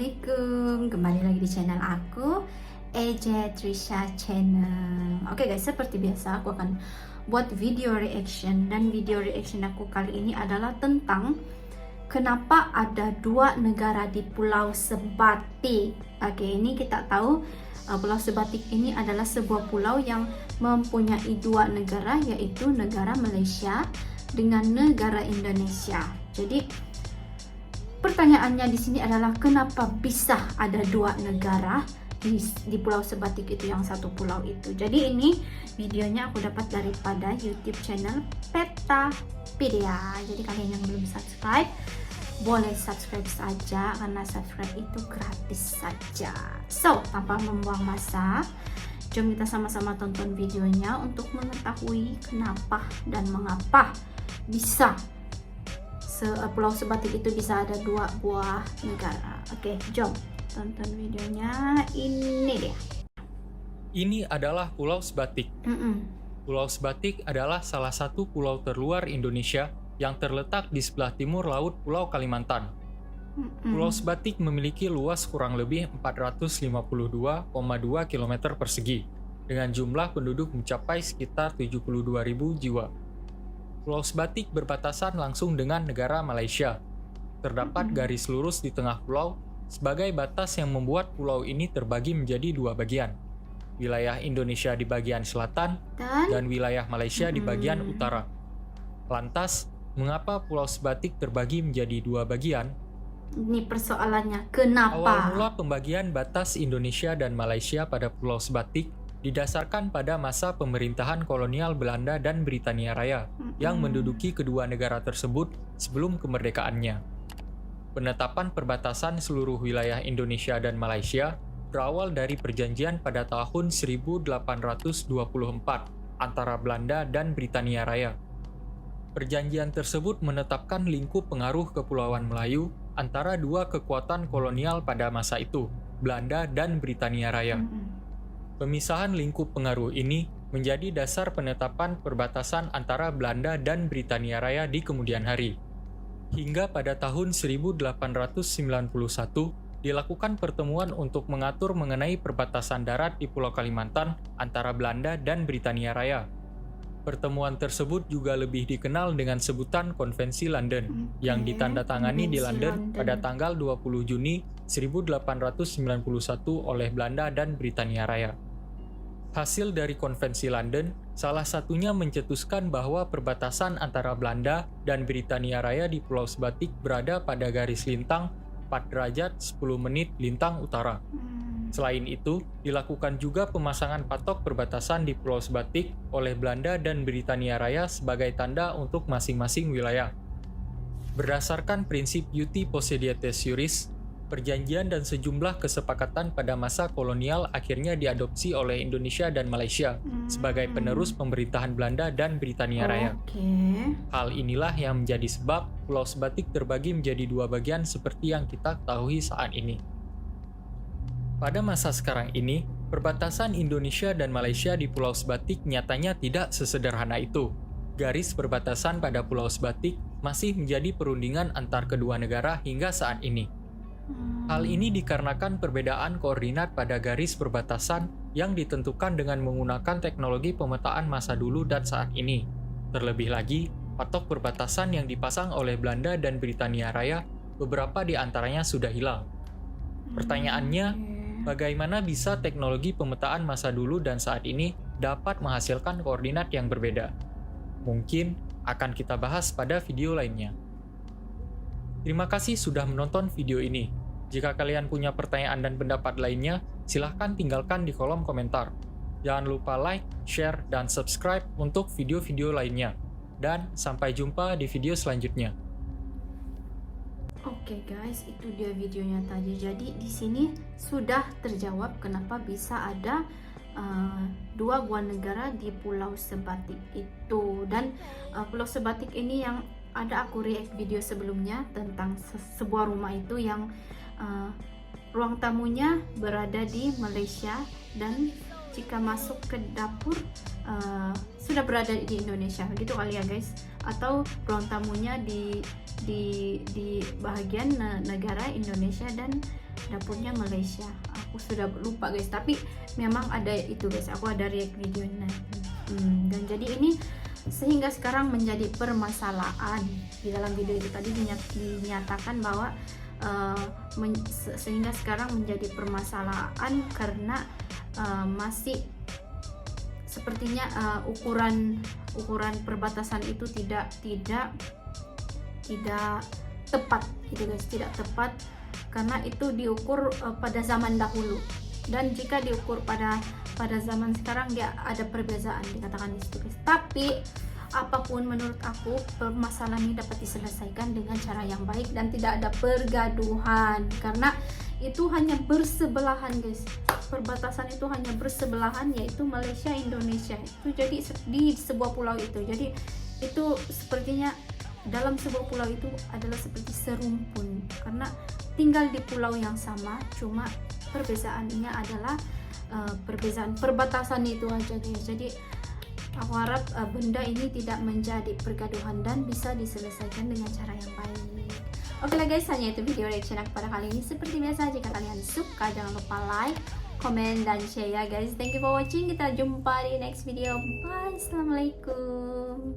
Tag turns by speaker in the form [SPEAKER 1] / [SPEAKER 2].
[SPEAKER 1] Assalamualaikum, kembali lagi di channel aku, EJ Trisha Channel. Oke guys, seperti biasa aku akan buat video reaction, dan video reaction aku kali ini adalah tentang kenapa ada dua negara di Pulau Sebatik. Oke, ini kita tahu Pulau Sebatik ini adalah sebuah pulau yang mempunyai dua negara, yaitu negara Malaysia dengan negara Indonesia. Jadi pertanyaannya di sini adalah kenapa bisa ada dua negara di Pulau Sebatik itu, yang satu pulau itu. Jadi ini videonya aku dapat daripada YouTube channel Petapedia. Jadi kalian yang belum subscribe boleh subscribe saja, karena subscribe itu gratis saja. So, tanpa membuang masa, jom kita sama-sama tonton videonya untuk mengetahui kenapa dan mengapa bisa Pulau Sebatik itu bisa ada dua buah negara. Oke, jom tonton videonya. Ini dia.
[SPEAKER 2] Ini adalah Pulau Sebatik. Pulau Sebatik adalah salah satu pulau terluar Indonesia yang terletak di sebelah timur laut Pulau Kalimantan. Pulau Sebatik memiliki luas kurang lebih 452,2 km persegi, dengan jumlah penduduk mencapai sekitar 72.000 jiwa. Pulau Sebatik berbatasan langsung dengan negara Malaysia. Terdapat garis lurus di tengah pulau sebagai batas yang membuat pulau ini terbagi menjadi dua bagian. Wilayah Indonesia di bagian selatan dan wilayah Malaysia di bagian utara. Lantas, mengapa Pulau Sebatik terbagi menjadi dua bagian?
[SPEAKER 1] Ini persoalannya, kenapa?
[SPEAKER 2] Awal mula pembagian batas Indonesia dan Malaysia pada Pulau Sebatik didasarkan pada masa pemerintahan kolonial Belanda dan Britania Raya yang menduduki kedua negara tersebut sebelum kemerdekaannya. Penetapan perbatasan seluruh wilayah Indonesia dan Malaysia berawal dari perjanjian pada tahun 1824 antara Belanda dan Britania Raya. Perjanjian tersebut menetapkan lingkup pengaruh Kepulauan Melayu antara dua kekuatan kolonial pada masa itu, Belanda dan Britania Raya. Pemisahan lingkup pengaruh ini menjadi dasar penetapan perbatasan antara Belanda dan Britania Raya di kemudian hari. Hingga pada tahun 1891 dilakukan pertemuan untuk mengatur mengenai perbatasan darat di Pulau Kalimantan antara Belanda dan Britania Raya. Pertemuan tersebut juga lebih dikenal dengan sebutan Konvensi London, yang ditandatangani di London pada tanggal 20 Juni 1891 oleh Belanda dan Britania Raya. Hasil dari Konvensi London, salah satunya mencetuskan bahwa perbatasan antara Belanda dan Britania Raya di Pulau Sebatik berada pada garis lintang 4 derajat 10 menit lintang utara. Selain itu, dilakukan juga pemasangan patok perbatasan di Pulau Sebatik oleh Belanda dan Britania Raya sebagai tanda untuk masing-masing wilayah. Berdasarkan prinsip Iuti Possidetis Juris, perjanjian dan sejumlah kesepakatan pada masa kolonial akhirnya diadopsi oleh Indonesia dan Malaysia sebagai penerus pemerintahan Belanda dan Britania Raya. Hal inilah yang menjadi sebab Pulau Sebatik terbagi menjadi dua bagian seperti yang kita ketahui saat ini. Pada masa sekarang ini, perbatasan Indonesia dan Malaysia di Pulau Sebatik nyatanya tidak sesederhana itu. Garis perbatasan pada Pulau Sebatik masih menjadi perundingan antar kedua negara hingga saat ini. Hal ini dikarenakan perbedaan koordinat pada garis perbatasan yang ditentukan dengan menggunakan teknologi pemetaan masa dulu dan saat ini. Terlebih lagi, patok perbatasan yang dipasang oleh Belanda dan Britania Raya, beberapa di antaranya sudah hilang. Pertanyaannya, bagaimana bisa teknologi pemetaan masa dulu dan saat ini dapat menghasilkan koordinat yang berbeda? Mungkin akan kita bahas pada video lainnya. Terima kasih sudah menonton video ini. Jika kalian punya pertanyaan dan pendapat lainnya, silahkan tinggalkan di kolom komentar. Jangan lupa like, share, dan subscribe untuk video-video lainnya. Dan sampai jumpa di video selanjutnya.
[SPEAKER 1] Oke guys, itu dia videonya tadi. Jadi di sini sudah terjawab kenapa bisa ada dua buah negara di Pulau Sebatik itu. Dan Pulau Sebatik ini yang ada aku react video sebelumnya tentang sebuah rumah itu yang ruang tamunya berada di Malaysia dan jika masuk ke dapur sudah berada di Indonesia, gitu kali ya guys, atau ruang tamunya di bahagian negara Indonesia dan dapurnya Malaysia. Aku sudah lupa guys, tapi memang ada itu guys, aku ada react videonya. Dan jadi ini sehingga sekarang menjadi permasalahan. Di dalam video itu tadi dinyatakan bahwa sehingga sekarang menjadi permasalahan karena masih sepertinya ukuran perbatasan itu tidak tepat gitu guys, tidak tepat karena itu diukur pada zaman dahulu, dan jika diukur pada zaman sekarang dia ada perbedaan, dikatakan di situ guys. Tapi apapun menurut aku permasalahan ini dapat diselesaikan dengan cara yang baik dan tidak ada pergaduhan, karena itu hanya bersebelahan guys, perbatasan itu hanya bersebelahan, yaitu Malaysia Indonesia itu, jadi di sebuah pulau itu, jadi itu sepertinya dalam sebuah pulau itu adalah seperti serumpun karena tinggal di pulau yang sama, cuma perbedaannya adalah perbedaan perbatasan itu aja guys. Jadi aku harap benda ini tidak menjadi pergaduhan dan bisa diselesaikan dengan cara yang baik. Oke lah guys, hanya itu video reaction aku pada kali ini. Seperti biasa, jika kalian suka jangan lupa like, comment, dan share ya guys. Thank you for watching, kita jumpa di next video. Bye, assalamualaikum.